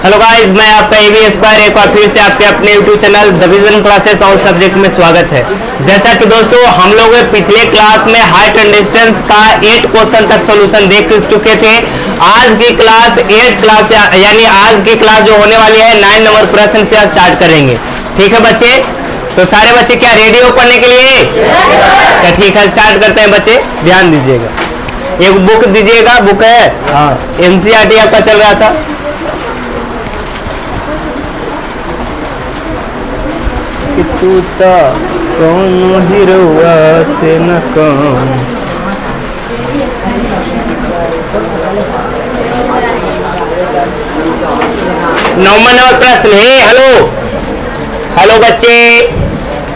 Hello guys, मैं आपका AB square एक बार फिर से आपके अपने YouTube channel the vision classes all subject में स्वागत है। जैसा कि दोस्तों हम लोग पिछले क्लास में हाइट एंड डिस्टेंस का 8 क्वेश्चन तक सॉल्यूशन देख चुके थे। आज की क्लास 8 क्लास यानी आज की क्लास जो होने वाली है 9 नंबर प्रश्न से स्टार्ट करेंगे। ठीक है बच्चे, तो सारे बच्चे क्या रेडी हो पढ़ने के लिए? क्या ठीक है, स्टार्ट करते हैं बच्चे। ध्यान दीजिएगा, एक बुक दीजिएगा, बुक है एनसीईआरटी आपका चल रहा था। तू तो कौन हीरोआ से न कौन। 9वां नंबर प्रश्न है। हेलो बच्चे,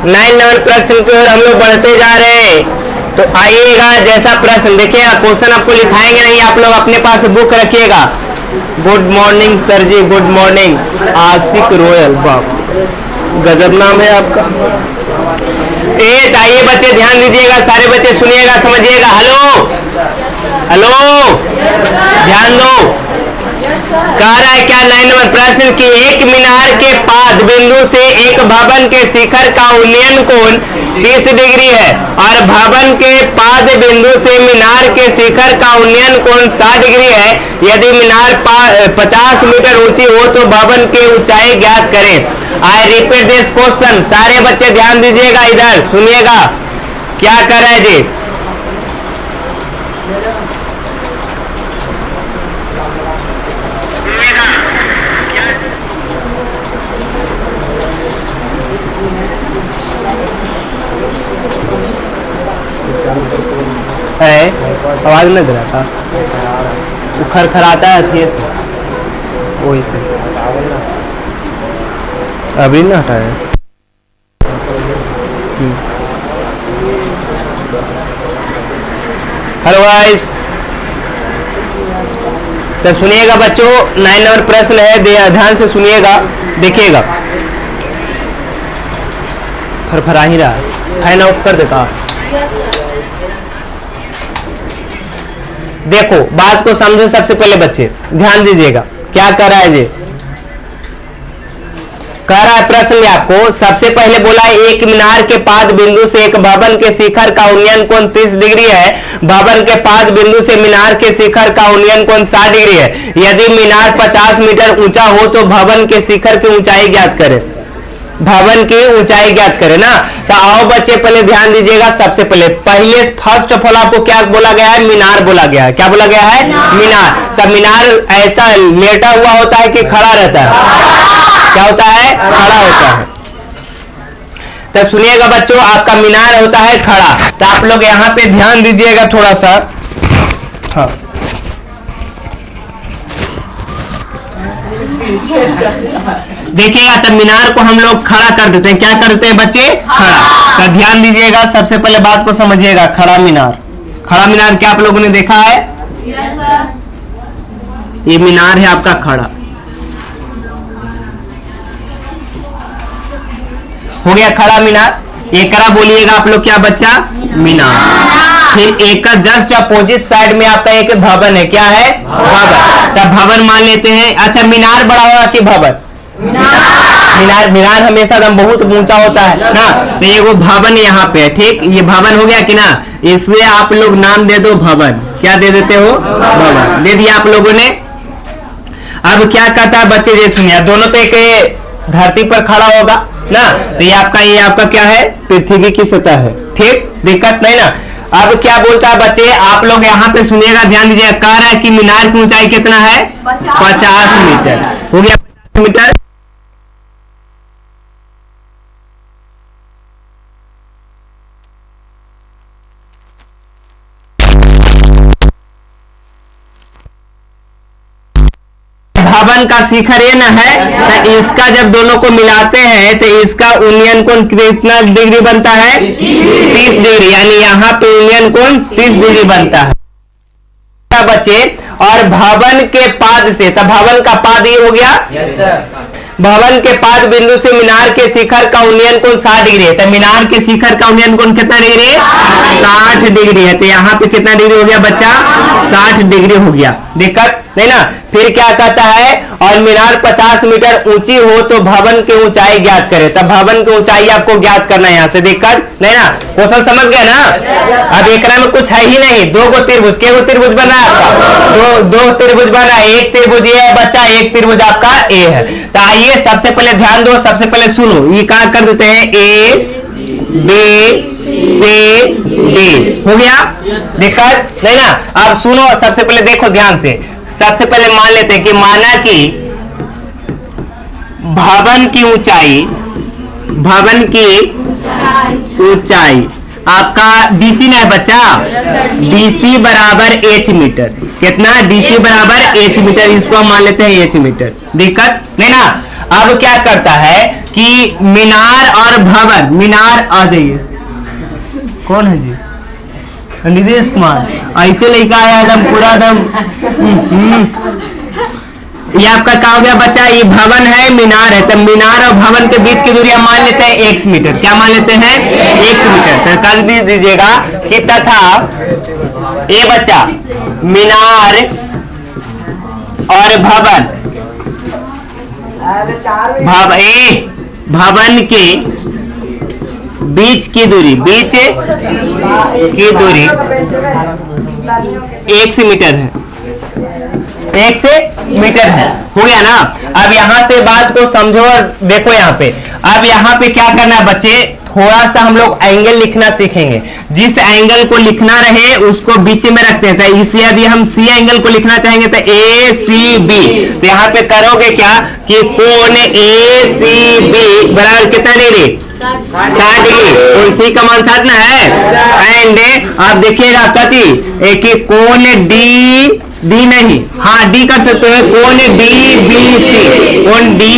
9 नंबर प्रश्न की ओर हम लोग बढ़ते जा रहे हैं। तो आइएगा, जैसा प्रश्न देखिएगा, क्वेश्चन आपको लिखाएंगे नहीं, आप लोग अपने पास बुक रखिएगा। गुड मॉर्निंग सर जी, गुड मॉर्निंग। आशिक रोयल, बाप गजब नाम है आपका। आइए बच्चे, ध्यान दीजिएगा, सारे बच्चे सुनिएगा, समझिएगा। हेलो, ध्यान दो। कह रहा है क्या 9 नंबर प्रश्न की एक मीनार के पाद बिंदु से एक भवन के शिखर का उन्नयन कोण 30 डिग्री है और भवन के पाद बिंदु से मीनार के शिखर का उन्नयन कोण 60 डिग्री है। यदि मीनार 50 मीटर ऊंची हो तो भवन की ऊंचाई ज्ञात करें। I repeat this question. सारे बच्चे ध्यान दीजिएगा, इधर सुनिएगा क्या कर रहे हैं जी। आवाज नहीं दे रहा था, वो खरखराता है थी से, वही से अभी ना हटाया। हेलो गाइस, तो सुनिएगा बच्चों, 9 नंबर प्रश्न है, ध्यान से सुनिएगा, देखिएगा। फरफरा ही रहा, फैन ऑफ कर देता। देखो बात को समझो, सबसे पहले बच्चे ध्यान दीजिएगा क्या कर रहा है जी। कह रहा है प्रश्न में आपको सबसे पहले बोला है एक मीनार के पाद बिंदु से एक भवन के शिखर का उन्नयन कोण 30 डिग्री है। भवन के पाद बिंदु से मीनार के शिखर का उन्नयन कोण 60 डिग्री है। यदि मीनार 50 मीटर ऊंचा हो तो भवन के शिखर की ऊंचाई ज्ञात करें। भवन की ऊंचाई ज्ञात करें ना। तो आओ बच्चे पहले ध्यान दीजिएगा, सबसे पहले फर्स्ट ऑफ ऑल आपको क्या बोला गया है? मीनार बोला गया है। क्या बोला गया है? मीनार। तब मीनार ऐसा लेटा हुआ होता है कि खड़ा रहता है? क्या होता है? खड़ा होता है। तो सुनिएगा बच्चों, आपका मीनार होता है खड़ा। तो आप लोग यहाँ पे ध्यान दीजिएगा थोड़ा सा। हाँ, देखिएगा, तब मीनार को हम लोग खड़ा कर देते हैं। क्या कर देते हैं बच्चे? खड़ा। तो ध्यान दीजिएगा, सबसे पहले बात को समझिएगा। खड़ा मीनार, खड़ा मीनार क्या आप लोगों ने देखा है? ये मीनार है आपका खड़ा। हो गया खड़ा मीनार। एक करा बोलिएगा आप लोग क्या बच्चा? मीनार। फिर एक का जस्ट अपोजिट साइड में आपका एक भवन है। क्या है? भवन। तब भवन मान लेते हैं। अच्छा, मीनार बड़ा होगा कि भवन? मीनार हमेशा एकदम बहुत ऊंचा होता है ना। तो ये वो भवन यहाँ पे है, ठीक। ये भवन हो गया कि ना, इसलिए आप लोग नाम दे दो भवन। क्या दे देते हो? भवन दे दिया आप लोगों ने। अब क्या कहता है बच्चे, ये सुनिए, दोनों तो एक धरती पर खड़ा होगा ना। तो ये आपका क्या है? पृथ्वी की सतह है, ठीक, दिक्कत नहीं ना। अब क्या बोलता है बच्चे, आप लोग यहाँ पे सुनिएगा, ध्यान दीजिएगा। कह रहा है कि मीनार की ऊंचाई कितना है? 50 मीटर। हो गया 50 मीटर। भवन का शिखर ये ना है, तो इसका जब दोनों को मिलाते हैं तो इसका उन्नयन कोण कितना डिग्री बनता है? 30 डिग्री। यानी यहाँ पे उन्नयन कोण 30 डिग्री बनता है बच्चे। और भवन के पाद से, तब भवन का पाद ये हो गया। भवन के पाद बिंदु से मीनार के शिखर का उन्नयन कोण 60 डिग्री है। तो मीनार के शिखर का उन्नयन कोण कितना डिग्री है? 60 डिग्री है। तो यहाँ पे कितना डिग्री हो गया बच्चा? 60 डिग्री हो गया। दिक्कत नहीं ना। फिर क्या कहता है, और मीनार 50 मीटर ऊंची हो तो भवन की ऊंचाई ज्ञात करे। तब भवन की ऊंचाई आपको ज्ञात करना है, यहां से दिक्कत नहीं ना। क्वेश्चन समझ गए ना। अब एक में कुछ है ही नहीं, दो गो त्रिभुज, के गो त्रिभुज बन रहा है आपका, दो त्रिभुज बन रहा है। एक त्रिभुज ये है बच्चा, एक त्रिभुज आपका ए है। तो आइए सबसे पहले ध्यान दो, सबसे पहले सुनो, ये कहां कर देते हैं, ए बी सी डी, हो गया, दिक्कत नहीं ना। अब सुनो, सबसे पहले देखो ध्यान से, सबसे पहले मान लेते हैं कि माना कि भवन की ऊंचाई आपका डीसी ना है बच्चा, डीसी बराबर एच मीटर। कितना, डीसी बराबर एच मीटर, इसको हम मान लेते हैं एच मीटर, दिक्कत नहीं ना। अब क्या करता है कि मीनार और भवन, मीनार आ जाइए, कौन है जी, नीतीश कुमार, ऐसे लेकर आया एकदम पूरा एकदम। ये आपका क्या हो गया बच्चा, ये भवन है, मीनार है, तो मीनार और भवन के बीच की दूरी हम मान लेते हैं x मीटर। क्या मान लेते हैं, x मीटर। तो कर दीजिएगा कि तथा ये बच्चा मीनार और भवन के बीच की दूरी, x मीटर है, x मीटर है, हो गया ना। अब यहां से बात को समझो और देखो यहाँ पे। अब यहाँ पे क्या करना है बच्चे, थोड़ा सा हम लोग एंगल लिखना सीखेंगे। जिस एंगल को लिखना रहे उसको बीच में रखते हैं। तो इसे यदि हम सी एंगल को लिखना चाहेंगे तो ए सी बी, तो यहाँ पे करोगे क्या कि कोण ए सी बी बराबर कितना डिग्री, 60 डिग्री। और सी का मान 60 ना है। एंड आप देखिएगा कची कि कोण डी नहीं, हाँ डी कर सकते हो, कोण डी बी सी, कोण डी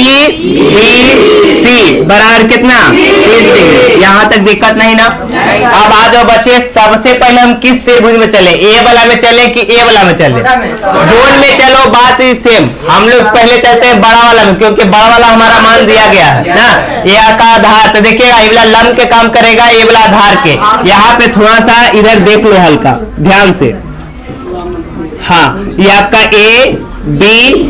बी सी बराबर कितना, 30 डिग्री। यहां तक दिक्कत नहीं ना। अब आ जाओ बच्चे, सबसे पहले हम किस त्रिभुज में चले, ए वाला में चले कि ए वाला में चले, जोन में चलो, बात ही सेम। हम लोग पहले चलते हैं बड़ा वाला में, क्योंकि बड़ा वाला हमारा मान दिया गया है ना। ए का आधार, तो देखिएगा ये वाला लंब के काम करेगा, ये वाला आधार के। यहाँ पे थोड़ा सा इधर देख लो हल्का ध्यान से, हाँ ये आपका ए बी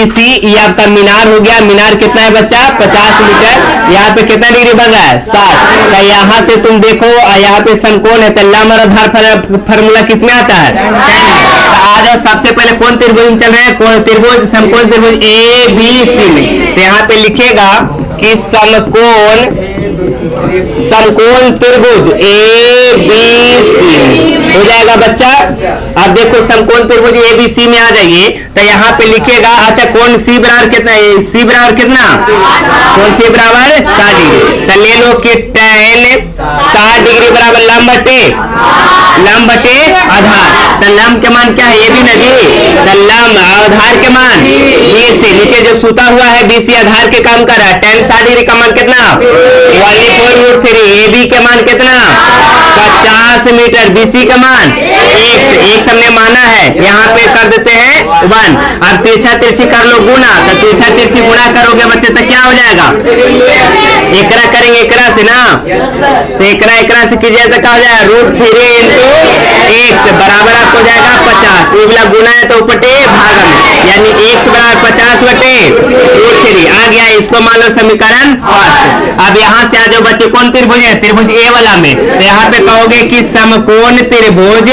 सी, ये आपका मीनार हो गया। मीनार कितना है बच्चा, 50 मीटर। यहाँ पे कितना डिग्री बन रहा है, 60। तो यहाँ से तुम देखो, यहाँ पे समकोण है, तो लंब और आधार फार्मूला किसमें आता है, तो आ जाओ सबसे पहले कौन त्रिभुज में चल रहे हैं, कौन त्रिभुज, समकोण त्रिभुज ए बी सी में। तो यहाँ पे लिखेगा कि समकोण त्रिभुज ए बी सी हो जाएगा बच्चा। अब देखो समकोण त्रिभुज ए बी सी में आ जाइए, तो यहाँ पे लिखेगा, अच्छा कोण सी बराबर कितना, सी बराबर कितना, कोण सी बराबर 60 डिग्री। तो ले लो कि tan 60 डिग्री बराबर लंब बटे आधार। तो लंब के मान क्या है, ये भी ना जी, तो लंब आधार के मान BC, नीचे जो सूता हुआ है BC आधार के काम कर रहा है। tan 60 डिग्री का मान कितना, 1/4√3। AB के मान कितना, 50 मीटर। BC का मान x हमने माना है, यहाँ पे कर देते हैं 1। अब तिरछा तिरछी कर लो गुना, तो तिरछा तिरछी गुना करोगे बच्चे तो क्या हो जाएगा, एकरा करेंगे एकरा से ना, तो एकरा से कीजिए तो क्या हो जाएगा, √3 इंटू x बराबर आपको जाएगा 50। ये वाला गुना है तो उपटे भाग में, यानी x बराबर 50 बटे √3 आ गया। इसको मान लो समीकरण फर्स्ट। अब यहाँ से आ जाओ बच्चे, कौन त्रिभुज है, त्रिभुज ए वाला में। तो यहाँ पे कहोगे कि समकोण त्रिभुज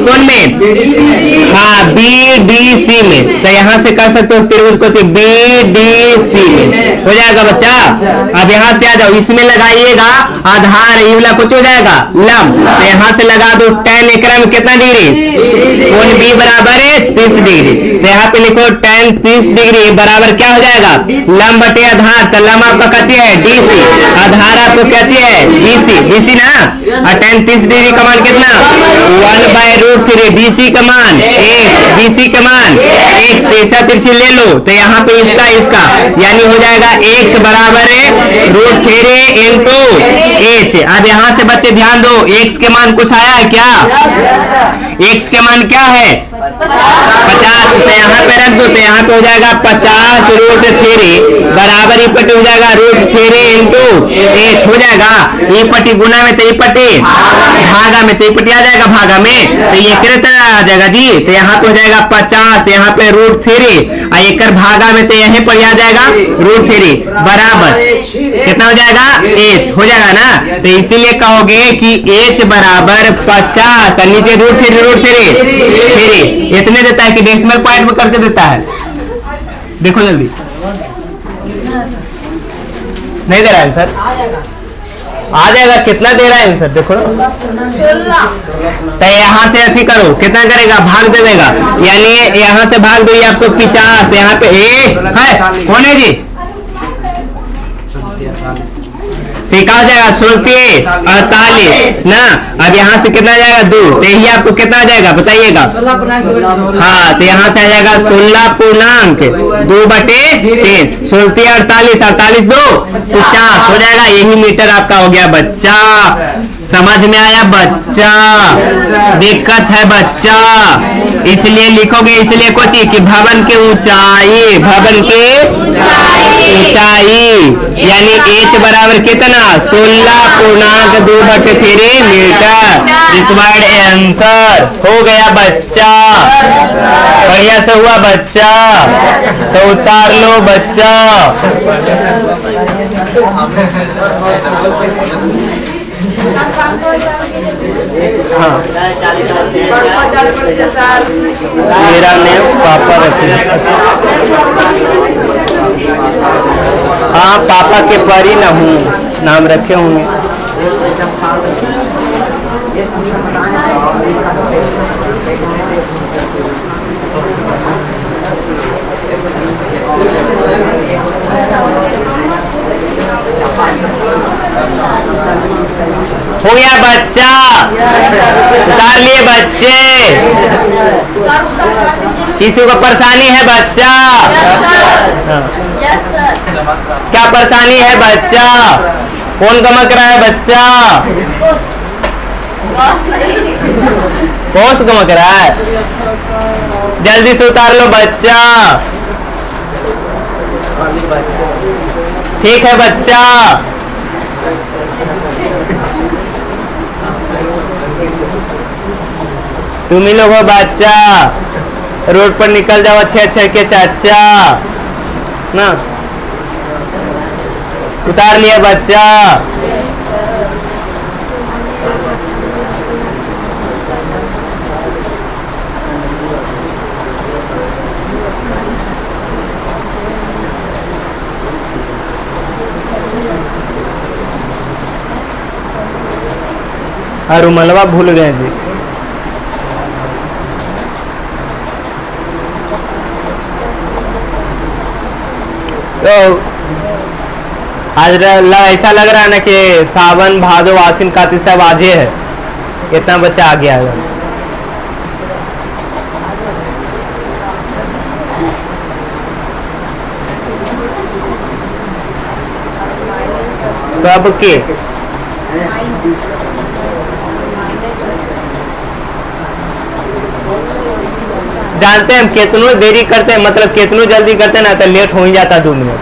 कौन में, हाँ BDC में। तो यहाँ से कर सकते हो त्रिभुज को BDC में, हो जाएगा बच्चा। अब यहाँ से आ जाओ, इसमें लगाइएगा आधार, ये वाला कुछ हो जाएगा लंब। तो यहाँ से लगा दो tan एकरा में कितना डिग्री, कोण B बराबर 30 डिग्री। तो यहाँ पे लिखो tan 30 डिग्री बराबर क्या हो जाएगा, लंब बटे आधार। तो लंब आपका कैसे है DC, आधार आपको कैसे है BC ना। और tan 30 डिग्री का मान कितना, 1/√3। DC का मान x, BC का मान x, तिरछा तिरछी ले लो, तो यहाँ पे इसका यानी हो जाएगा x बराबर √3 इंटू h। अब यहाँ से बच्चे ध्यान दो, x के मान कुछ आया है क्या, x के मान क्या है 50, तो यहाँ पे रख दो, तो यहाँ पे हो जाएगा 50√3 बराबर ई पट्टी हो जाएगा √3 इंटू एच हो जाएगा। ई पट्टी गुना में तो ई पट्टी भागा में, तो ई पट्टी आ जाएगा भागा में, तो ये कितने तरह आ जाएगा जी, तो यहाँ पे हो जाएगा 50, यहाँ पे √3 और एक भागा में तो यहीं पर आ जाएगा √3 बराबर कितना हो जाएगा h हो जाएगा ना। तो इसीलिए कहोगे कि h बराबर 50 और नीचे √3 इतने देता है कि डेसिमल पॉइंट में करके देता है। देखो जल्दी, नहीं दे रहा है सर, आ जाएगा। कितना दे रहा है आंसर देखो ना, तो यहाँ से अथी करो, कितना करेगा भाग दे देगा, यानी यहाँ से भाग दो आपको 50, यहाँ पे है कौन है जी, ठीक आ जाएगा 48 ना। अब यहाँ से कितना जाएगा 2, तो यही आपको कितना आ जाएगा बताइएगा। हाँ, तो यहाँ से आ जाएगा 16.2/3, 16 48 2 50 हो जाएगा। यही मीटर आपका हो गया बच्चा। समझ में आया बच्चा? दिक्कत है बच्चा, इसलिए लिखोगे, इसलिए कुछ कि भवन की ऊंचाई, भवन की ऊंचाई यानी h बराबर कितना 16.2/3 मीटर। रिक्वायर्ड आंसर हो गया बच्चा, बढ़िया से हुआ बच्चा, तो उतार लो बच्चा। हाँ, मेरा नेम पापा रखे। हाँ, पापा के परी ना हूँ, नाम रखे होंगे। हो गया बच्चा, उतार लिए बच्चे। किसी को परेशानी है बच्चा? क्या परेशानी है बच्चा? कौन गमक रहा है बच्चा? कौन गमक रहा है? जल्दी से उतार लो बच्चा। ठीक है बच्चा। तुम ही लोग हो बच्चा, रोड पर निकल जाओ अच्छे अच्छे के चाचा ना। उतार लिया बच्चा। और रुमलवा भूल गए जी। तो आज ऐसा लग रहा है ना कि सावन भादो आसिन कार्तिक सब आजे है, इतना बच्चा आ गया है। तो अब के जानते हैं हम कितनों देरी करते हैं, मतलब कितनों जल्दी करते हैं ना, तो लेट हो ही जाता 2 मिनट।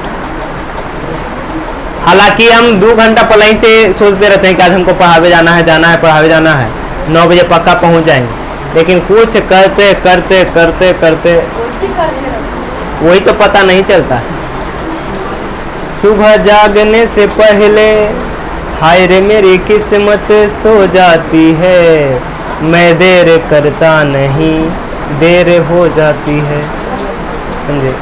हालांकि हम 2 घंटा पहले ही से सोचते रहते हैं कि आज हमको पढ़ावे जाना है पढ़ावे जाना है, 9 बजे पक्का पहुंच जाएंगे, लेकिन कुछ करते करते करते करते वही तो पता नहीं चलता। सुबह जागने से पहले हाय रे मेरी किस्मत सो जाती है, मैं देर करता नहीं देर हो जाती है। समझे?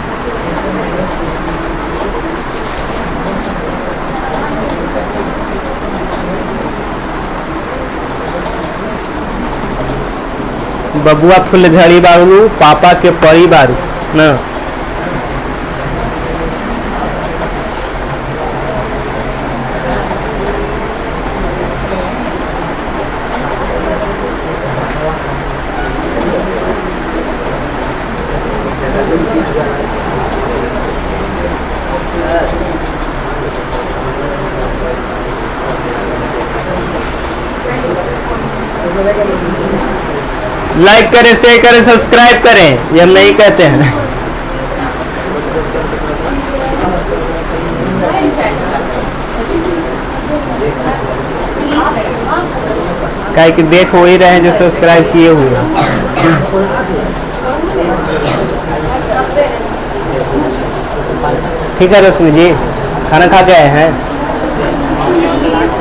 बबुआ फुलझड़ी बारू, पापा के परी बारू ना। लाइक करें, शेयर करें, सब्सक्राइब करें, ये हम नहीं कहते हैं। काहे कि देख हो ही रहे हैं जो सब्सक्राइब किए हुए हैं। ठीक है रोशनी जी, खाना खा के आए हैं?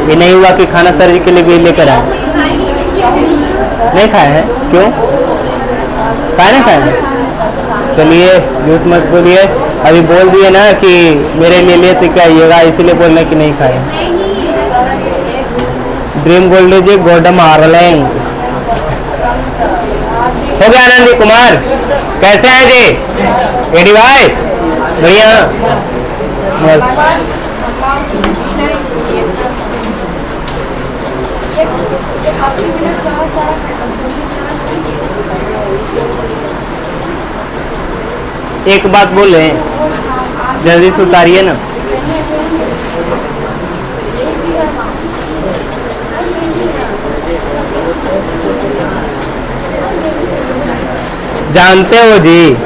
ये नहीं हुआ कि खाना सर जी के लिए भी लेकर आए? नहीं खाए हैं? क्यों खाए नहीं खाए? चलिए झूठ मत बोलिए, अभी बोल दिए ना कि मेरे लिए ले तो क्या आइएगा, इसीलिए बोलना कि नहीं खाए। ड्रीम गोल्ड जी गोल्ड मार्लिंग हो गया। आनंदी कुमार कैसे हैं जी? एडी भाई बढ़िया मस्त। एक बात बोले, जल्दी से उतारिए ना। जानते हो जी,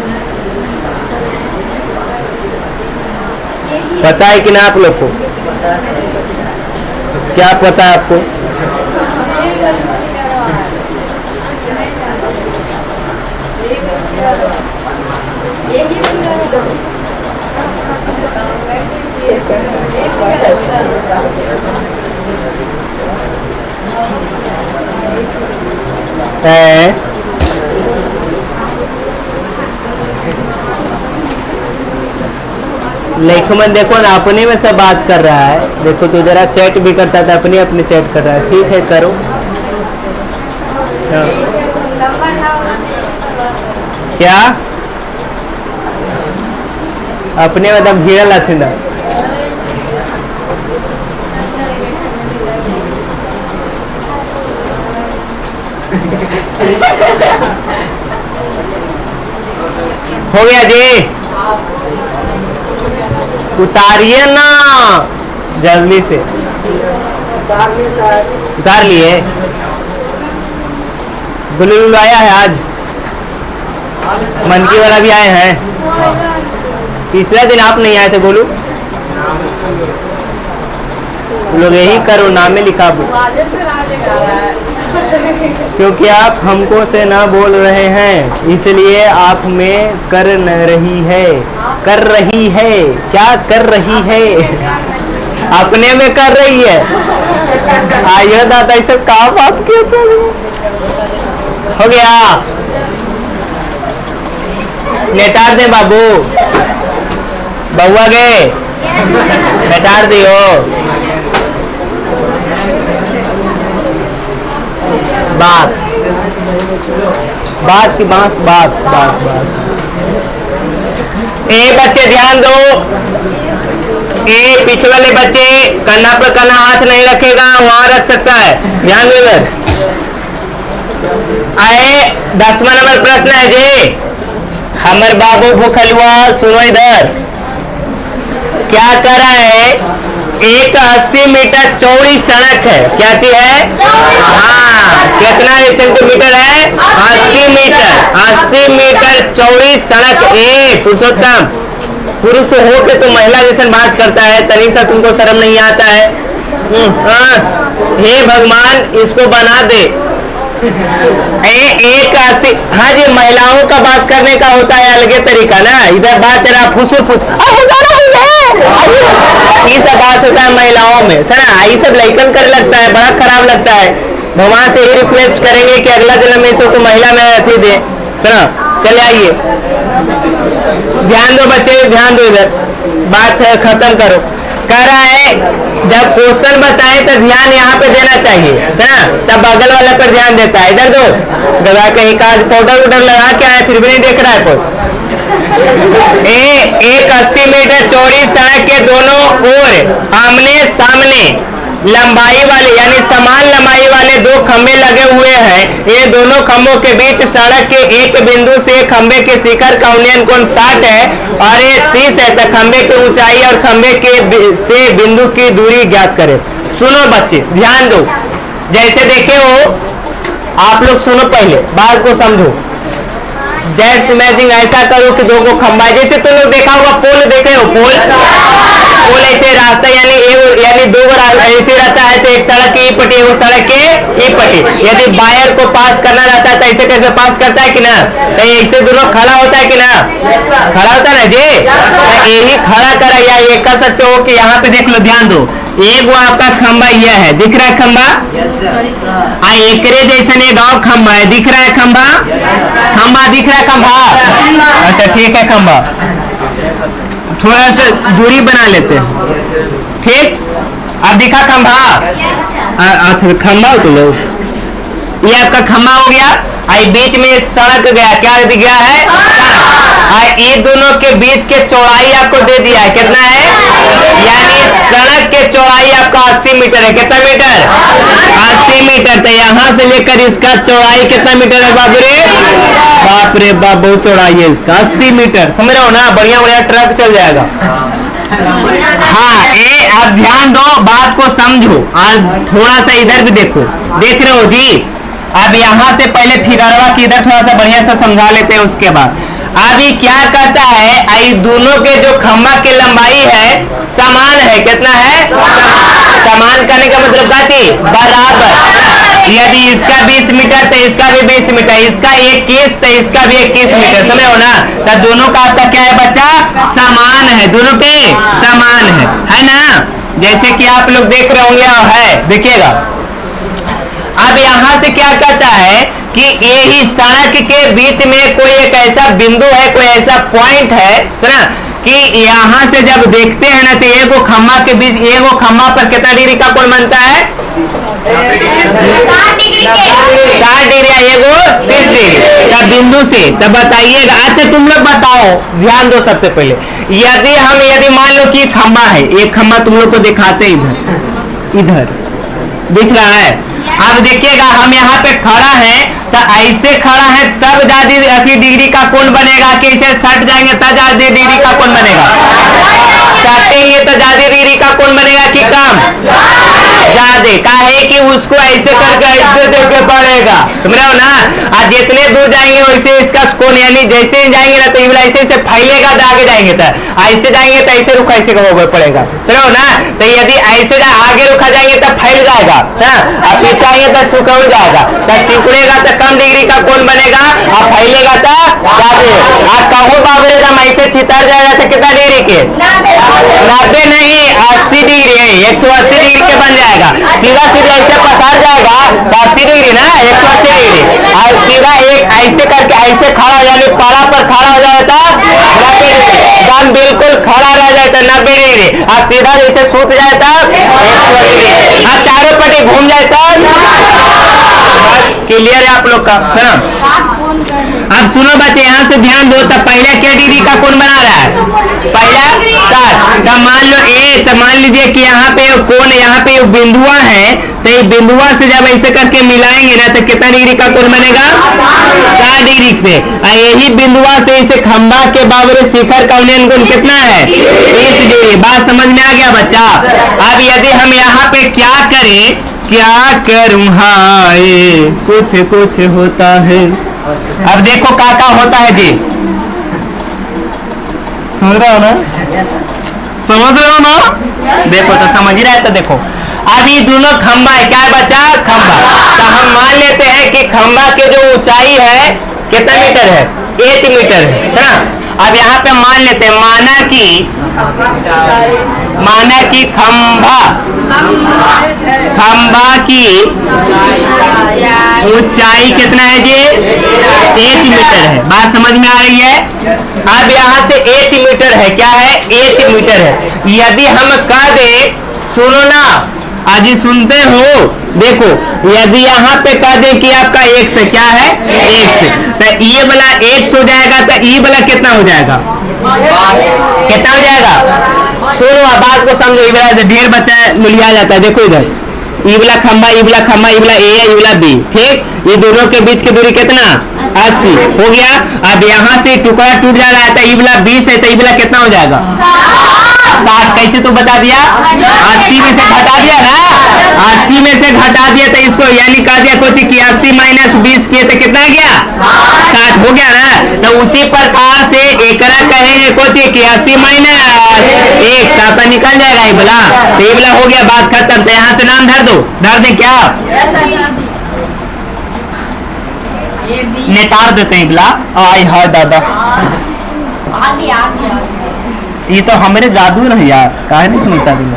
पता है कि ना आप लोग को? क्या पता है आपको? लेखो में देखो ना, अपने में सब बात कर रहा है। देखो तो जरा चैट भी करता था, अपने अपने चैट कर रहा है। ठीक है करो। क्या अपने मतलब घीरा लाते ना? हो गया जी, उतारिए ना जल्दी से। उतार लिए? गुलू आया है आज? मनकी वाला भी आए हैं? पिछले दिन आप नहीं आए थे गोलू? लोग यही करो, नाम में लिखा दो, क्योंकि आप हमको से ना बोल रहे हैं, इसलिए आप में कर न रही है। कर रही है क्या? कर रही है, अपने में कर रही है। आइए दादा, ये सब कहाँ बात किए थे? हो गया, नेटार दे बाबू, बउआ गए नेटार दियो। बात बात की बांस, बात बात बात। ए बच्चे ध्यान दो, ए पीछे वाले बच्चे कन्ना पर कन्ना हाथ नहीं रखेगा, वहां रख सकता है, ध्यान दो। इधर आए 10वां नंबर प्रश्न है जी। हमर बाबू भूखलुआ, सुनो इधर, क्या कर रहा है? एक 80 मीटर चौड़ी सड़क है। क्या चीज है? हाँ, कितना सेंटीमीटर है? 80 मीटर। 80 मीटर चौड़ी सड़क। ए पुरुषोत्तम, पुरुष हो के तो महिला जैसे बात करता है, तनी सा तुमको शर्म नहीं आता है? हे भगवान, इसको बना दे। एक 80। हाँ जी, महिलाओं का बात करने का होता है अलग तरीका ना। इधर बात चला फुसू फुस, ये सब बात होता है महिलाओं में, सना ये सब लइकन कर लगता है, बड़ा खराब लगता है। भगवान से ही रिक्वेस्ट करेंगे कि अगला जन्म में इसको महिला में अथी दे। सना चले आइए, ध्यान दो बच्चे, ध्यान दो, इधर बात खत्म करो। कह रहा है जब क्वेश्चन बताए तो ध्यान यहाँ पे देना चाहिए, सना, तब बगल वाले पर ध्यान देता है। इधर दो दवा, कहीं का पाउडर उडर लगा के आए, फिर भी नहीं देख रहा है कोई। एक 80 मीटर चौड़ी सड़क के दोनों ओर आमने सामने लंबाई वाले यानी समान लंबाई वाले दो खंभे लगे हुए हैं। ये दोनों खंभों के बीच सड़क के एक बिंदु से खंभे के शिखर का उन्नयन कोण 60 है और ये 30 है। तो खंभे की ऊंचाई और खंभे के से बिंदु की दूरी ज्ञात करें। सुनो बच्चे, ध्यान दो, जैसे देखे हो आप लोग सुनो, पहले बात को समझो। जैसे इमेजिन ऐसा करो कि दो को खंबा है, जैसे तुम लोग देखा होगा पोल, देखे हो पोल, पोल ऐसे रास्ता यानी दो ऐसे रहता है, तो एक सड़क की पट्टी एक सड़क के एक पट्टी। यदि वायर को पास करना रहता है तो ऐसे करके पास करता है कि ना, तो ऐसे दोनों खड़ा होता है कि ना, खड़ा होता है ना जी। तो यही खड़ा करा, या ये कर सकते हो कि यहाँ पे देख लो, ध्यान दो, एक वो आपका खंबा यह है, दिख रहा है खंबा, एकरे जैसे एक और खंबा है, दिख रहा है खंबा, खंबा दिख रहा है खंबा। अच्छा ठीक है, खंबा थोड़ा सा दूरी बना लेते हैं, ठीक। अब दिखा खंबा, अच्छा खंबा हो तुम लोग, ये आपका खंबा हो गया। आई बीच में सड़क गया, क्या दिख गया है, ये दोनों के बीच के चौड़ाई आपको दे दिया है, कितना है, यानी सड़क के चौड़ाई आपका 80 मीटर है। कितना मीटर, 80 मीटर। तो यहाँ से लेकर इसका चौड़ाई कितना मीटर है बाबू रे, बाप रे बाप, बहुत चौड़ाई है इसका, 80 मीटर। समझ रहे हो ना, बढ़िया बढ़िया ट्रक चल जाएगा। हाँ, ये अब ध्यान दो, बात को समझो, और थोड़ा सा इधर भी देखो, देख रहे हो जी। अब यहाँ से पहले फिगरवा की इधर थोड़ा सा बढ़िया सा समझा लेते हैं, उसके बाद अभी क्या कहता है, आई दोनों के जो खंबा की लंबाई है समान है, कितना है, समान करने का मतलब क्या चीज, बराबर। यदि इसका 20 मीटर तो इसका भी 20 मीटर, इसका 21 तो इसका भी 21 मीटर, समझ हो ना। तो दोनों का आपका क्या है बच्चा, समान है, दोनों के समान है ना। जैसे कि आप लोग देख रहे होंगे, है देखिएगा। अब यहाँ से क्या कहता है कि यही सड़क के बीच में कोई एक ऐसा बिंदु है, कोई ऐसा पॉइंट है, सुना, कि यहाँ से जब देखते हैं ना, तो एक खम्मा के बीच, एक खम्मा पर कितना डिग्री का कोण बनता है, 60 डिग्री, एगो 30 डिग्री का बिंदु से। तब बताइएगा। अच्छा तुम लोग बताओ, ध्यान दो सबसे पहले, यदि मान लो कि खम्बा है, एक खम्बा तुम लोग को दिखाते इधर, इधर दिख रहा है। अब देखिएगा, हम यहाँ पे खड़ा है, तो ऐसे खड़ा है तब ज्यादा 80 डिग्री का कोण बनेगा, कि इसे सट जाएंगे तब ज्यादा डिग्री का कोण बनेगा, सटेंगे तो ज्यादा डिग्री का कोण बनेगा कि कम, ज्यादा। का है कि उसको ऐसे करके ऐसे देके पड़ेगा, समझ रहे हो ना। और जितने दूर जाएंगे वैसे इसका कोण, यानी जैसे जाएंगे ना तो ऐसे फैलेगा, तो आगे जाएंगे तो ऐसे जाएंगे तो ऐसे रुखा ऐसे होगा पड़ेगा, समझ रहे हो ना। तो यदि ऐसे आगे रुखा जाएंगे तो फैल जाएगा, और पीछे आएंगे तो सिकुड़ जाएगा, तो सिकुड़ेगा तो कम डिग्री का कोण बनेगा, और फैलेगा तो ज्यादा। और कहो बाबरे जब ऐसे छितर जाएगा तो कितना डिग्री के, 90 नहीं 80 डिग्री है, 180 डिग्री के बन जाएगा। सीधा सीधा ऐसे पसार जाएगा तो 80 डिग्री ना, 180 डिग्री। और सीधा एक ऐसे करके ऐसे खड़ा हो जाए, पारा पर खड़ा हो जाए तो 90 डिग्री, दम बिल्कुल खड़ा रह जाए तो 90 डिग्री, और सीधा जैसे सूत जाए तो 180 डिग्री, और चारों पट्टी घूम जाए तो बस क्लियर है आप लोग का, सुनो। अब सुनो बच्चे, यहाँ से ध्यान दो। तो पहला क्या डिग्री का कोण बना रहा है, पहला 60। तो मान लो तो मान लीजिए कि यहाँ पे कोण, यहाँ पे बिंदुआ है, तो ये बिंदुआ से जब ऐसे करके मिलाएंगे ना तो कितना डिग्री का कोण बनेगा, 60 डिग्री से। यही बिंदुआ से इसे खंबा के बाबरे शिखर का उन्नयन कोण कितना है, 30 डिग्री। बात समझ में आ गया बच्चा। अब यदि हम यहाँ पे क्या करें, क्या करूं हाय कुछ कुछ होता है। अब देखो काका होता है जी, समझ रहे हो ना, समझ रहे हो ना, देखो तो समझ ही रहा है। तो देखो अब ये दोनों खंबा है, क्या है बच्चा, खंबा। तो हम मान लेते हैं कि खंबा के जो ऊंचाई है कितना मीटर है, 8 मीटर है ना। अब यहाँ पे मान लेते हैं, माना कि खंबा की ऊंचाई कितना है जी, 8 मीटर है। बात समझ में आ रही है। अब यहाँ से 8 मीटर है, क्या है, 8 मीटर है। यदि हम कह दे, सुनो ना आज ही सुनते हो, देखो यदि यहाँ पे कह दें कि आपका x से क्या है, x, तो ये वाला x हो जाएगा, तो ये वाला कितना हो जाएगा, कितना हो जाएगा। सुनो बात को समझो, ये वाला ढेर बच्चा लिया जाता है। देखो इधर ये वाला खंबा, ये वाला खंबा, ये वाला a, ये वाला b, ठीक। ये दोनों के बीच की दूरी कितना, 80 हो गया। अब यहाँ से टुकड़ा टूट जा रहा है, तो ये वाला 20 है, तो ये वाला कितना हो जाएगा, 60 कैसे तो बता दिया, 80 में से घटा दिया ना, 80 में से घटा दिया तो इसको यानी कह दिया कुछ कि 80 माइनस 20 किए तो कितना गया 60 हो गया ना। तो उसी प्रकार से एकरा कहेंगे कुछ कि 80 माइनस 1 तो निकल जाएगा ये बोला, तो ये बोला हो गया बात खत्म। तो यहाँ से नाम धर दो, धर दे क्या नेटार देते हैं बोला। आई हाँ दादा ये तो हमारे जादू नहीं यार, काहे नहीं समझता तुम।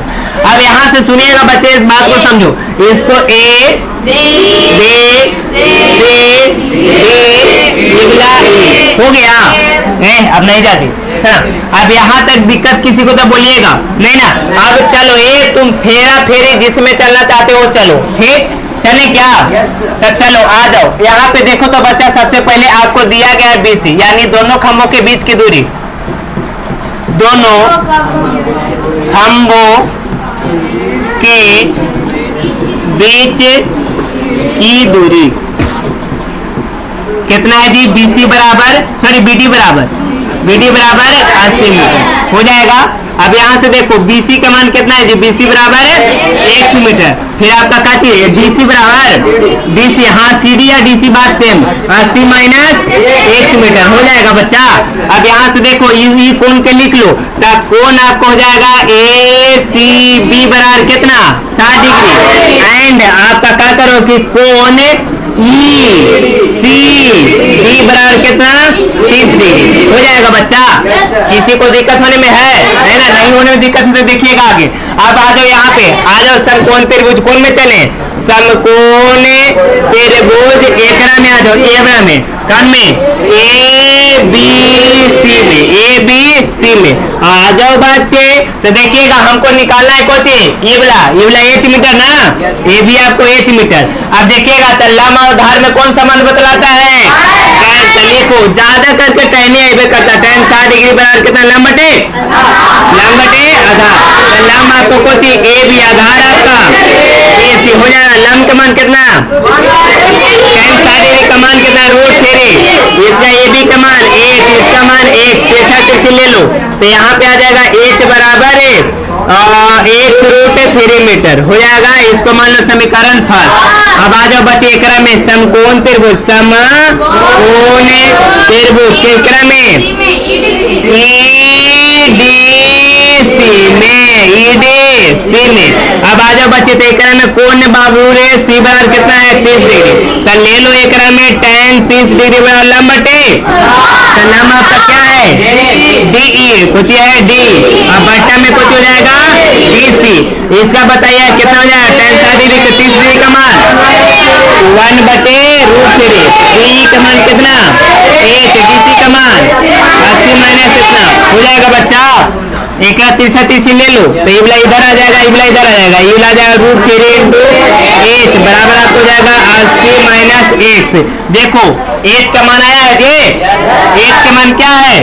अब यहाँ से सुनिएगा बच्चे, इस बात को समझो, इसको ए बी सी हो गया अब नहीं जाती सर। अब यहाँ तक दिक्कत किसी को तो बोलिएगा नहीं ना। अब चलो ये तुम फेरा फेरी जिसमें चलना चाहते हो चलो, ठीक चले क्या? तो चलो आ जाओ यहाँ पे देखो तो बच्चा, सबसे पहले आपको दिया गया है BC यानी दोनों खंभों के बीच की दूरी, दोनों खंभों के बीच की दूरी कितना है जी? BC बराबर सॉरी BD बराबर 80 मीटर हो जाएगा। अब यहाँ से देखो BC का मान कितना है जी? BC बराबर 100 मीटर। फिर आपका क्या चाहिए? DC बराबर DC, हाँ CD या DC बात सेम, 80 माइनस 100 मीटर हो जाएगा बच्चा। अब यहाँ से देखो ये कोण के लिख लो, तब कोण आपको हो जाएगा ACB बराबर कितना 60 डिग्री, एंड आपका क्या करो कि कोण ECD बराबर कितना 30 डिग्री हो जाएगा बच्चा। किसी को दिक्कत होने में है ना? नहीं होने में दिक्कत है तो देखिएगा आगे। अब आ जाओ यहाँ पे, आ जाओ समकोण त्रिभुज कोण में चले, समकोण त्रिभुज एकरा में आ जाओ, एवरा में कौन में ABC में आ जाओ बच्चे। तो देखिएगा हमको निकालना है कोचे ये वाला H मीटर ना, ये भी आपको H मीटर। अब देखिएगा तो लंब और धार में कौन सा मान बतलाता है? तो देखो ज्यादा करके टहने आइबे करता, tan 60 डिग्री बराबर कितना लंब बटे आधार। तो लंब आपको कोची ए बी, आधार आपका AC हो जाएगा। लंब का मान कितना tan 60 डिग्री का मान कितना √3, इसका AB का मान H, इसका मान X, तिरछा ले लो तो यहाँ पे आ जाएगा H बराबर 1√3 मीटर हो जाएगा। इसको मान लो समीकरण फर्स्ट। अब आ जाओ बच्चे एकरा में समकोण त्रिभुज, समकोण त्रिभुज केकरा में EDC में। अब आ जाओ बच्चे तो एकरा में कोण बाबू रे C बराबर कितना है 30 डिग्री, तो ले लो एकरा में tan 30 डिग्री बराबर लंब बटे, तो लंब आपका क्या है DE, कुछ है D, अब बट्टा में कुछ हो जाएगा DC। इसका बताइए कितना हो जाएगा tan 60 डिग्री तो 30 डिग्री का मान 1 बटे √3, DE का मान कितना 8, DC का मान 80 माइनस इतना हो जाएगा बच्चा। एक तिरछा तिरछी ले लो तो ये वाला इधर आ जाएगा, ये वाला इधर आ जाएगा, ये वाला आ जाएगा √3 H बराबर आपको हो जाएगा 80 माइनस X। देखो H का मान आया है जी, H का मान क्या है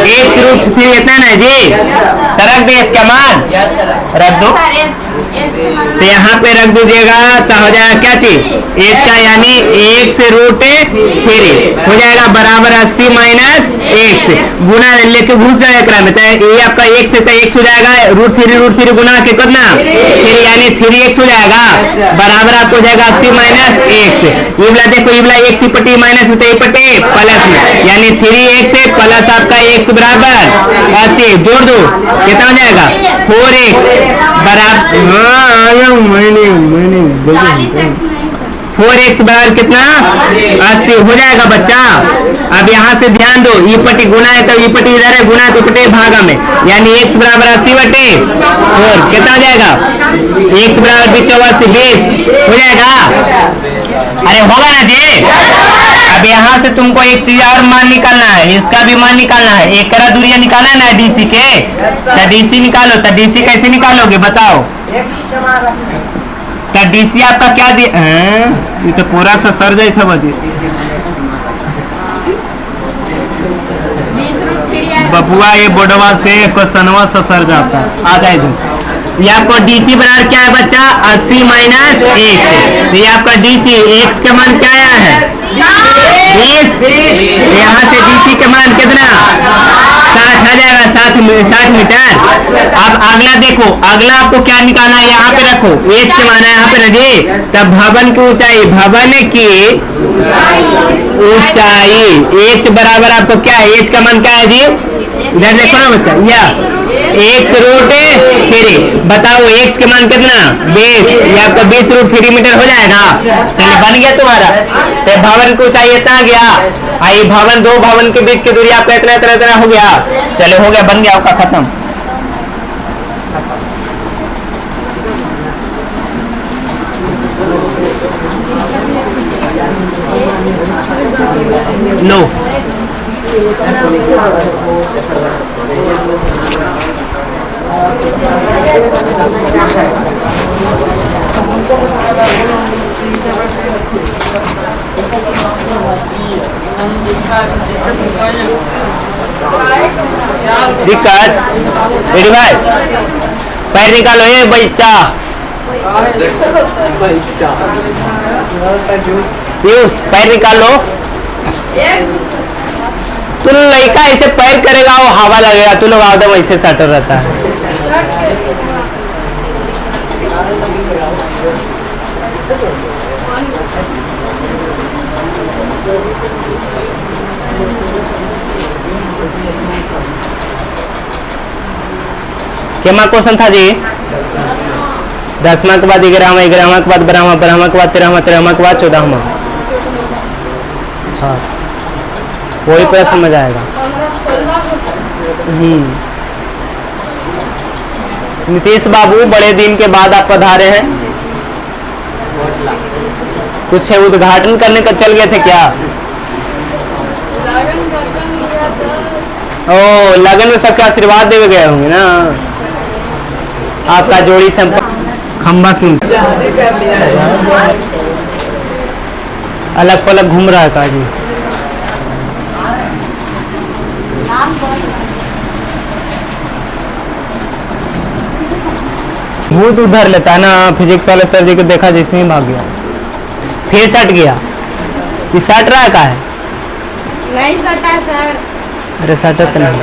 X √3 इतना ना जी, तो रख दे H का मान, रख दो तो यहाँ पे रख दीजिएगा तो हो जाएगा क्या चीज H का यानी X √3 हो जाएगा बराबर 80 माइनस X, गुना लेके घुस जाएगा में, तो ये आपका X से तो X हो जाएगा √3 गुना के कितना फिर यानी 3X हो जाएगा बराबर आपको हो जाएगा 80 माइनस X। ये वाला देखो ये वाला X पट्टी माइनस तो ये पट्टी प्लस में यानी 3X प्लस आपका X बराबर 80, जोड़ दो कितना हो जाएगा 4X बराबर 4X बराबर कितना 80 हो जाएगा बच्चा। अब यहाँ से ध्यान दो, ई पट्टी गुना है तो ई पट्टी इधर है, गुना तो पट्टी भागा में यानी X बराबर 80 बटे 4 कितना हो जाएगा X बराबर 20 हो जाएगा। अरे होगा ना जी। अब यहाँ से तुमको एक चीज और मान निकालना है, इसका भी मान निकालना है, एक करा दूरिया निकालना है ना DC के, तो DC निकालो। तो DC कैसे निकालोगे बताओ? तो DC आपका क्या दिया, ये तो पूरा सा सर जाए था बजे बबुआ, ये बोर्डवा से क्वेश्चनवा से सर जाता आ जाए इधर। ये आपको DC बराबर क्या है बच्चा 80 माइनस X, ये आपका DC X का मान क्या आया है 20, यहाँ से DC का मान कितना 60 आ जाएगा, 7 60 मीटर। अब अगला देखो, अगला आपको क्या निकालना है, यहाँ पे रखो, एच के माना है यहाँ पे रखिए। तब भवन की ऊंचाई, भवन की ऊंचाई एच बराबर आपको क्या है, एच का मान क्या है जी, इधर देखो ना बच्चा, या x√3। बताओ x के मान कितना, 20, ये आपका 20√3 मीटर हो जाएगा। चलिए बन गया तुम्हारा। तो भवन को चाहिए इतना गया, आई भवन, दो भवन के बीच की दूरी आपका इतना इतना इतना हो गया। चलो हो गया, बन गया आपका, खत्म। लो दिक्कत, रेडी भाई, पैर निकालो ये बच्चा, पीयूष पैर निकाल लो। तू लड़का ऐसे पैर करेगा वो हवा लगेगा, तू लोग एकदम ऐसे सटर रहता है। क्या क्वेश्चन था जी, 10वां के बाद 11वां, 11वां के बाद 12वां, 12वां के बाद 13वां, 13वां के बाद 14वां। हाँ वही पूरा समझ आएगा। नीतीश बाबू बड़े दिन के बाद आप पधारे हैं, कुछ है उद्घाटन करने का चल गए थे क्या? ओ लगन में सबके आशीर्वाद देवे गए होंगे ना, आपका जोड़ी संपर्क खंबा क्यों अलग पलग घूम रहा है काजी? भूत उधर लेता है ना, फिजिक्स वाले सर जी को देखा जैसे ही भाग गया, फिर सट गया। ये सट रहा है का है? नहीं सटा सर। अरे सटत नहीं,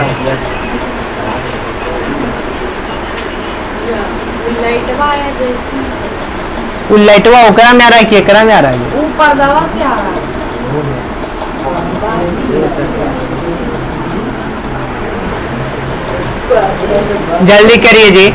वो लाइटवा ओकरा में आ रहा है कि एकरा में आ रहा है? ऊपर दवा से आ रहा है। जल्दी करिए जी।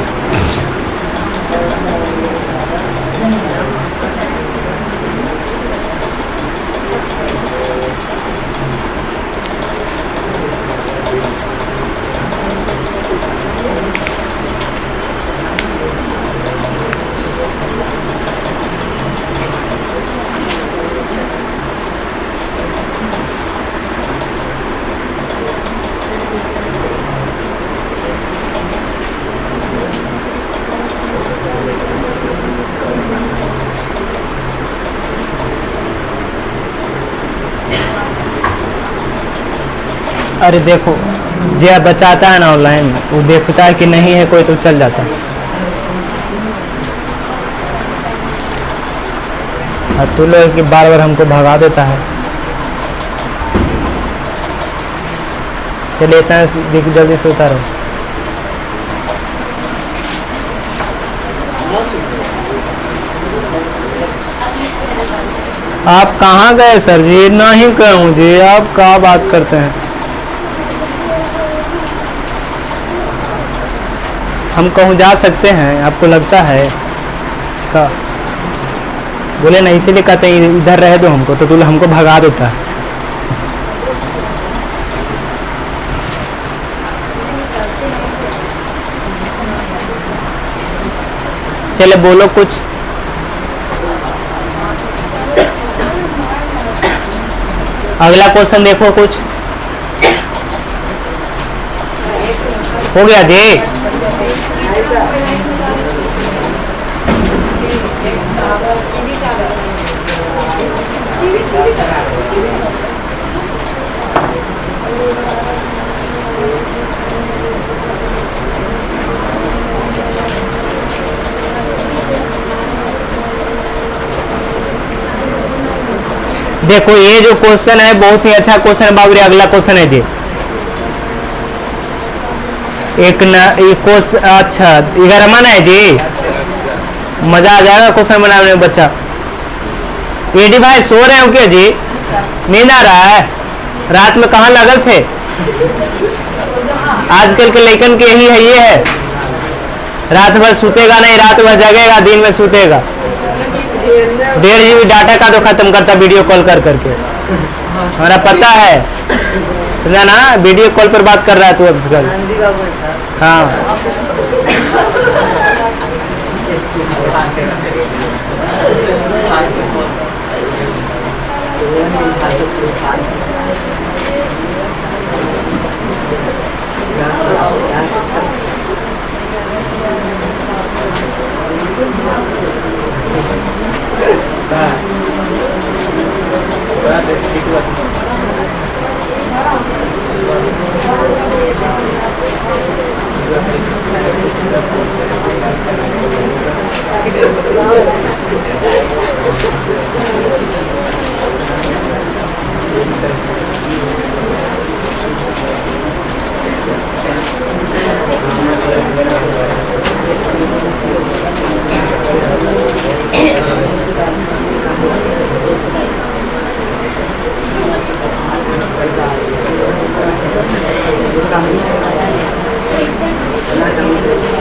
अरे देखो जो बचाता है ना ऑनलाइन, वो देखता है कि नहीं है कोई तो चल जाता है। और तू लोग कि बार बार हमको भगा देता है। चलिए इतना जल्दी से उतारो। आप कहाँ गए सर जी? नहीं कहूँ जी, आप क्या बात करते हैं? हम कहूँ जा सकते हैं, आपको लगता है का? बोले ना, इसीलिए कहते हैं इधर रह दो हमको, तो तू हमको भगा देता है। चले बोलो कुछ। अगला क्वेश्चन देखो, कुछ हो गया जी? देखो ये जो क्वेश्चन है बहुत ही अच्छा क्वेश्चन है बाबू रे। अगला क्वेश्चन है जी, एक न कोस अच्छा 11 मन है जी। मजा आ जाएगा क्वेश्चन बनाने में बच्चा। एडी भाई सो रहे हो क्या जी? नींद आ रहा है? रात में कहाँ लगल थे? आजकल के लेकिन के यही है, ये है रात भर सूतेगा नहीं, रात भर जगेगा, दिन में सूतेगा। 1.5 GB डाटा का तो खत्म करता वीडियो कॉल कर करके। हमारा पता है, समझा ना? वीडियो कॉल पर बात कर रहा है तू आजकल। हाँ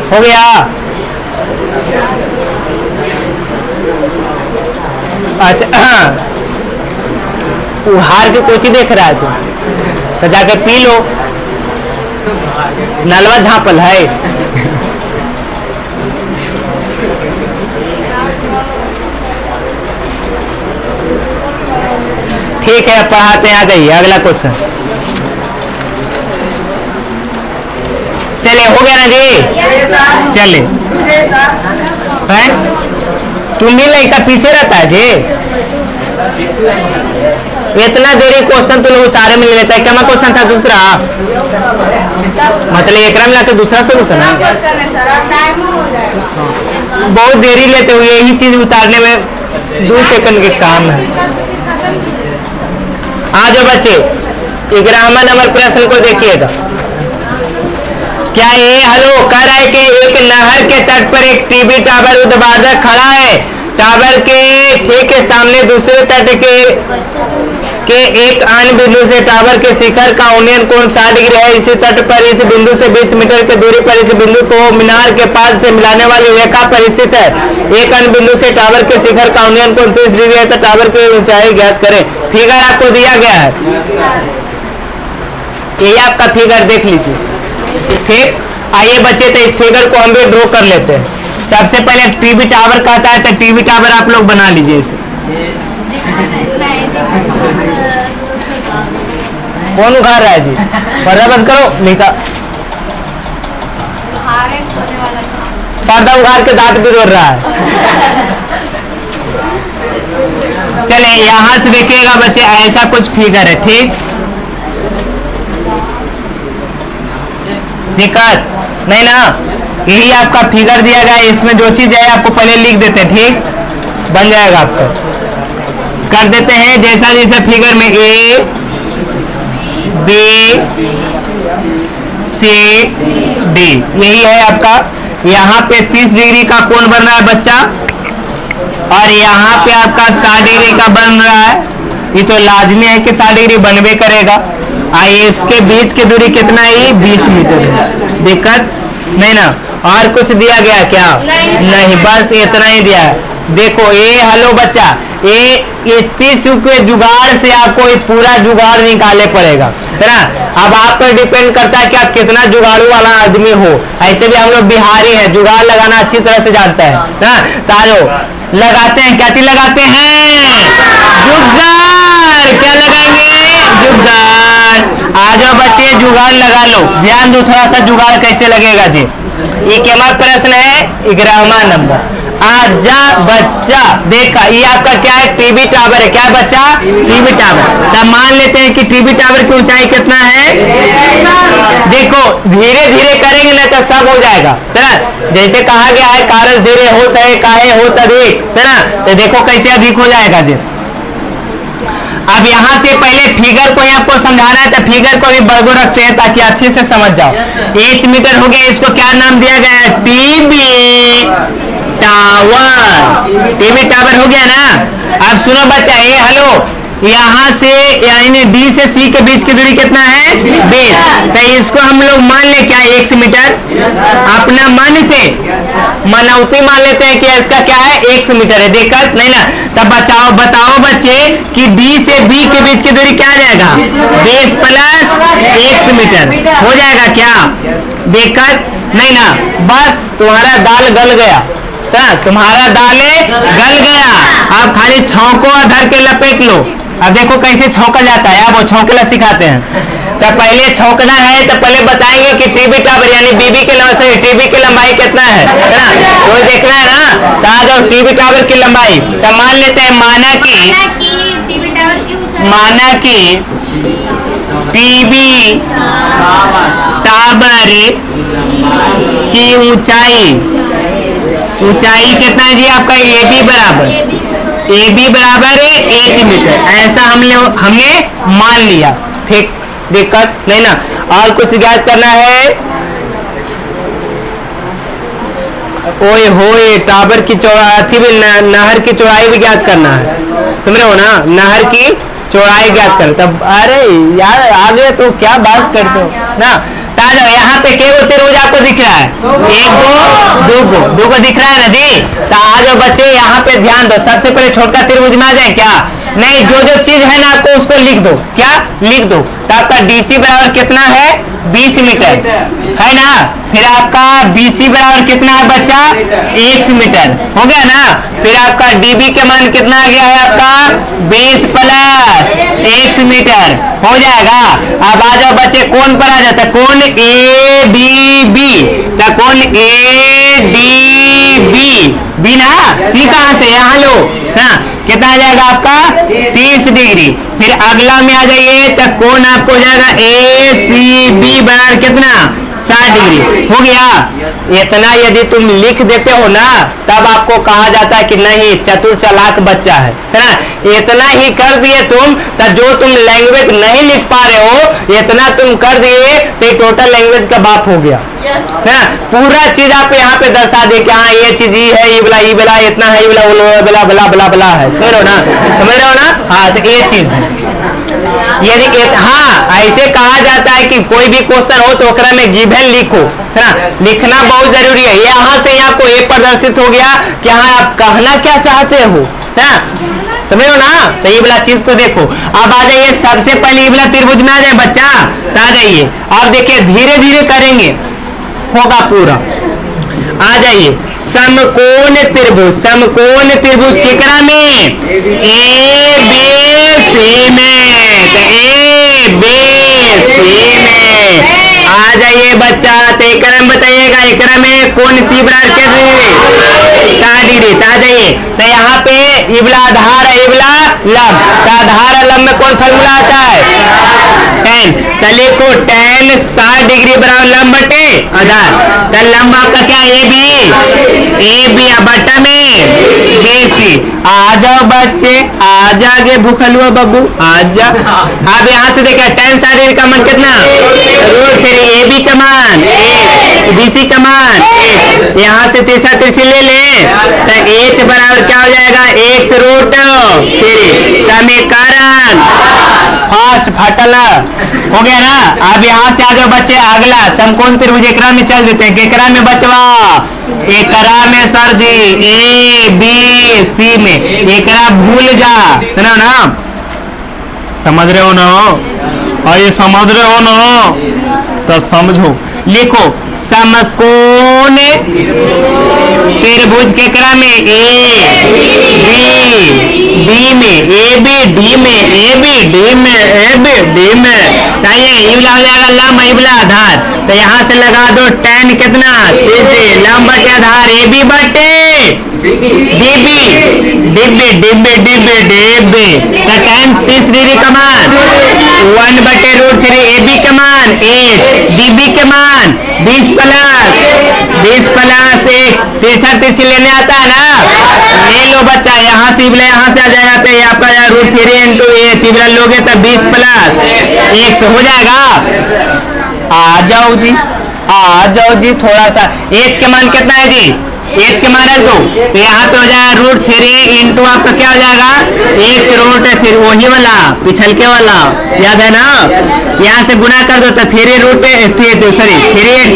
हो गया। अच्छा हार के कोची देख रहा है तू, तो जाके पी लो। नलवा झापल है। ठीक है पढ़ाते हैं, आ जाइए अगला क्वेश्चन। चले हो गया ना जी? चले हैं? तुम भी लड़का पीछे रहता है जी? इतना देरी क्वेश्चन तो लोग उतारे में ले लेता है। क्या क्वेश्चन था दूसरा? मतलब एक में लाके दूसरा सोल्यूशन है। बहुत देरी लेते हुए यही चीज उतारने में 2 सेकंड के काम है। आ जाओ बच्चे, 11वां नंबर प्रश्न को देखिएगा। क्या ये हलो कह रहा है कि एक नहर के तट पर एक टीवी टावर ऊर्ध्वाधर खड़ा है। टावर के ठीक के सामने दूसरे तट के एक अन्य बिंदु से टावर के शिखर का उन्नयन कोण 60 डिग्री है। इसी तट पर इस बिंदु से 20 मीटर की दूरी पर इस बिंदु को मीनार के पास से मिलाने वाली रेखा पर स्थित है। एक अन्य बिंदु से टावर के शिखर का उन्नयन कोण 30 डिग्री है, तो टावर की ऊंचाई ज्ञात करें। फिगर आपको दिया गया है, ये आपका फिगर देख लीजिए। ठीक, आइए बच्चे तो इस फिगर को हम भी ड्रॉ कर लेते हैं। सबसे पहले टीवी टावर कहता है, तो टीवी टावर आप लोग बना लीजिए इसे। कौन उखाड़ रहा है जी? पर्दा बंद करो, लिखा पर्दा उखाड़ के दांत भी जोड़ रहा है। चले यहां से देखिएगा बच्चे, ऐसा कुछ फिगर है। ठीक, दिक्कत नहीं ना? यही आपका फिगर दिया गया है। इसमें जो चीज है आपको पहले लिख देते हैं। ठीक, बन जाएगा आपका। कर देते हैं जैसा जैसा फिगर में ए बी सी डी, यही है आपका। यहाँ पे 30 डिग्री का कोण बन रहा है बच्चा, और यहाँ पे आपका 60 डिग्री का बन रहा है। ये तो लाजमी है कि 60 डिग्री बनवे करेगा। आइए इसके बीच की दूरी कितना है? 20 मीटर है। दिक्कत नहीं ना? और कुछ दिया गया क्या? नहीं, बस इतना ही दिया है। देखो ये हलो बच्चा, ये 30 के जुगाड़ से आपको ये पूरा जुगाड़ निकाले पड़ेगा, है ना? अब आप पर डिपेंड करता है कि आप कितना जुगाड़ू वाला आदमी हो। ऐसे भी हम लोग बिहारी हैं, जुगाड़ लगाना अच्छी तरह से जानते हैं ना? तालो लगाते हैं, क्या चीज लगाते हैं? जुगाड़। क्या लगाएंगे? जुगाड़। आ जाओ बच्चे जुगाड़ लगा लो। ध्यान दो थोड़ा सा, जुगाड़ कैसे लगेगा जी। ये क्या प्रश्न है? 11वां नंबर। आजा बच्चा देखा, ये आपका क्या है? टीवी टावर है। क्या बच्चा? TV tower. तब मान लेते हैं कि टीवी टावर की ऊंचाई कितना है? देखो धीरे धीरे करेंगे ना तो सब हो जाएगा, सर। जैसे कहा गया है कारज धीरे हो चाहे काहे हो अधिक, है ना? तो देखो कैसे अधिक हो जाएगा जी। अब यहाँ से पहले फिगर को ही आपको समझाना है, तो फिगर को भी बड़गो रखते हैं ताकि अच्छे से समझ जाओ। एच मीटर हो गया, इसको क्या नाम दिया गया है? TB tower. टीबी टावर हो गया ना। अब सुनो बच्चा, ये हेलो, यहाँ से यानी डी से सी के बीच की दूरी कितना है? 20। तो इसको हम लोग मान ले क्या? 1 मीटर। अपना मन से मनौती मान लेते हैं कि इसका क्या है? 1 मीटर है। दिक्कत नहीं ना। तब बताओ बच्चे कि डी से बी के बीच की दूरी क्या आ जाएगा? 20 प्लस 1 मीटर हो जाएगा क्या? दिक्कत नहीं ना। बस तुम्हारा दाल गल गया, तुम्हारा दाल गल गया। अब खाली छौंको और धर के लपेट लो। अब देखो कैसे छौंका जाता है, अब वो छौंकला सिखाते हैं। तो पहले छौंकना है तो पहले बताएंगे कि टीबी टावर यानी बीबी के टीबी की लंबाई कितना है ना, तो देखना है ना। तो आ जाओ, टीबी टावर की लंबाई तो मान लेते हैं, माना कि टीबी टावर की ऊंचाई कितना है जी आपका? AB बराबर 1 मीटर, ऐसा हमने मान लिया। ठीक, दिक्कत नहीं ना। और कुछ ज्ञात करना है? ओए होए, टावर की चौड़ाई भी, नहर की चौड़ाई भी ज्ञात करना है, समझ रहे हो ना? नहर की चौड़ाई ज्ञात कर। तब अरे यार आगे तो क्या बात करते हो ना। ताजा यहाँ पे केवल त्रिभुज आपको दिख रहा है? 1 2 2 दिख रहा है ना जी। तो आज बच्चे यहाँ पे ध्यान दो, सबसे पहले छोटका त्रिभुज में आ जाए क्या? नहीं, जो चीज है ना आपको उसको लिख दो। क्या लिख दो? तो आपका डीसी बराबर कितना है? 20 मीटर है ना। फिर आपका बीसी बराबर कितना है बच्चा? 1 मीटर हो गया ना। फिर आपका डीबी के मान कितना आ गया है आपका? 20 प्लस 1 मीटर हो जाएगा। अब आ जाओ बच्चे, कौन पर आ जाता है? कौन ADB, तो कौन ADB बी ना, सी कहां से? यहाँ लो ना, कितना आ जाएगा आपका? 30 डिग्री। फिर अगला में आ जाइए, तो कौन आपको हो जाएगा? ACB बराबर कितना? 60 डिग्री हो गया। इतना यदि तुम लिख देते हो ना, तब आपको कहा जाता है कि नहीं चतुर चालाक बच्चा है ना। इतना ही कर दिए तुम, तो जो तुम लैंग्वेज नहीं लिख पा रहे हो, इतना तुम कर दिए तो टोटल लैंग्वेज का बाप हो गया ना। पूरा चीज आप यहाँ पे दर्शा दे कि हाँ ये चीज ये है, ये बला इतना है, ये बला बला बला बला है। समझ रहे हो ना? समझ रहे हो ना? हाँ, तो ये चीज यदि हाँ ऐसे कहा जाता है कि कोई भी क्वेश्चन हो तो ओकरा में गिवन लिखो ना। लिखना बहुत जरूरी है। यहाँ से आपको ये प्रदर्शित हो गया कि हाँ आप कहना क्या चाहते हो, समझो ना। तो ये वाला चीज को देखो। अब आ जाइए, सबसे पहले ये वाला त्रिभुज में आ जाए बच्चा, तो आ जाइए। अब देखिए धीरे धीरे करेंगे, होगा पूरा। आ जाइए, समकोण त्रिभुज केकरा में? ABC में। तो ABC में आ जाइए बच्चा। तो एकरा में बताइएगा, एकरा में कौन सी बराबर कितनी? 60 डिग्री। तो आ जाइए, तो यहाँ पे इबला आधार है, इबला लंब। तो आधार और लंब में कौन फॉर्मूला आता है? tan। तो लिखो tan 60 डिग्री बराबर लंब बटे आधार। तो लंब आपका क्या? AB बटा में BC। आ जाओ बच्चे, आ जागे भूखल हुआ बाबू, आ जा। अब यहाँ से देखिए tan 60 डिग्री का मान कितना? √3। AB का मान 1, BC का मान 1। यहाँ से तीसरा तीसरी ले ले, तो H बराबर क्या हो जाएगा? x√3। समीकरण फर्स्ट फटल हो गया ना। अब यहाँ से आ जाओ बच्चे, अगला समकोण त्रिभुज एकरा में चल देते हैं। एकरा में बचवा, एकरा में सर जी ABC में, एकरा भूल जा। सुनो ना, समझ रहे हो ना? और ये समझ रहे हो ना, तो समझो। लिखो समकोण त्रिभुज केकरा में? AB में, ABD में, ABD में, ABD में। हो जाएगा लंब, इबला आधार। तो यहाँ से लगा दो tan कितना? 30। लंब बटे आधार AB बटे डिब्बे। तो tan 30 डिग्री का मान 1 बटे √3। AB के मान 8, DB के मान 20 प्लस 1। तिरछा तिरछी लेने आता है ना, ले लो बच्चा। यहाँ से आ जाएगा, तो ये आपका √3 × जोड़ोगे तो 20 प्लस 1 हो जाएगा। आ जाओ जी, आ जाओ जी, थोड़ा सा एच के मान कितना है जी, एच के मान है 2, तो यहाँ पे हो जाएगा √3 इंटू आपका क्या हो जाएगा x √3, वही वाला पिछल के वाला याद है ना। यहाँ से गुना कर दो तो 3x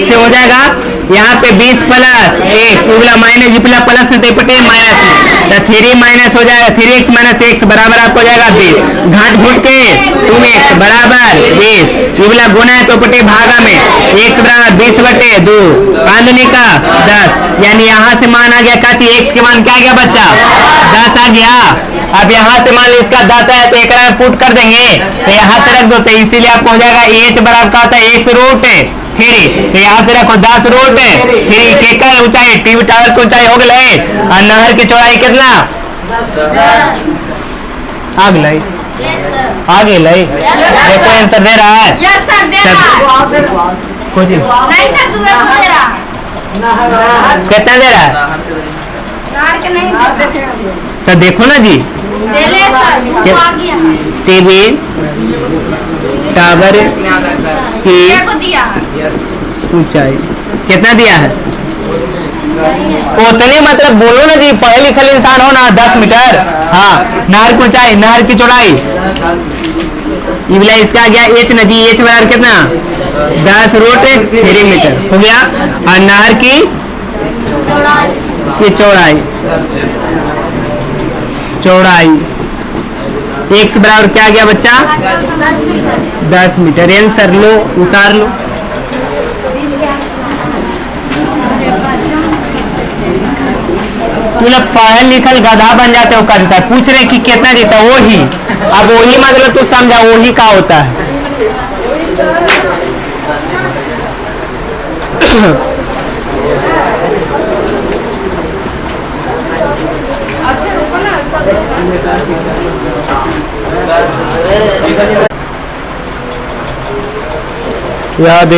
से हो जाएगा। यहाँ पे 20 प्लस x माइनस प्लस पटे माइनस में, तो 3 माइनस हो जाएगा, 3x माइनस x बराबर आपको हो जाएगा 20, घाट घुट के 2x बराबर 20, ये वाला गुना है तो पटे भागा में x बराबर 20 बटे 2, 5 का 10, यानी यहाँ से मान आ गया काची x के मान क्या आ गया बच्चा 10 आ गया। अब यहाँ से मान लो इसका 10 है तो एक पुट कर देंगे, तो यहाँ से रख दो, तो इसीलिए आपको हो जाएगा h बराबर का होता है x √3, तो यहाँ से रखो 10 √3, केकर ऊंचाई टीवी टावर की ऊंचाई हो गई, और नहर की चौड़ाई कितना आ गई, आ गई। देखो आंसर दे रहा है यस सर दे रहा है। कुछ नहीं सर दुए को दे रहा है। कितना दे रहा है, नार के नहीं दे रहा। तो देखो ना जी, दे ले सर, दू आ गया। टीवी टावर की क्या को दिया है? ऊंचाई कितना दिया है, उतने मतलब बोलो ना जी, पढ़े लिखे इंसान हो ना 10 मीटर। हाँ, नहर की ऊंचाई, नहर की चौड़ाई, ये बोला इसका गया h ना जी, h बराबर कितना 10 √3 मीटर हो गया, और नहर की चौड़ाई x बराबर क्या गया बच्चा 10 मीटर। आंसर लो, उतार लो। तुम लोग पढ़े लिखल गधा बन जाते हो, करता है पूछ रहे कि कितना देता है वही, अब वही मतलब तू समझा वही का होता है। अच्छा रुको ना। याद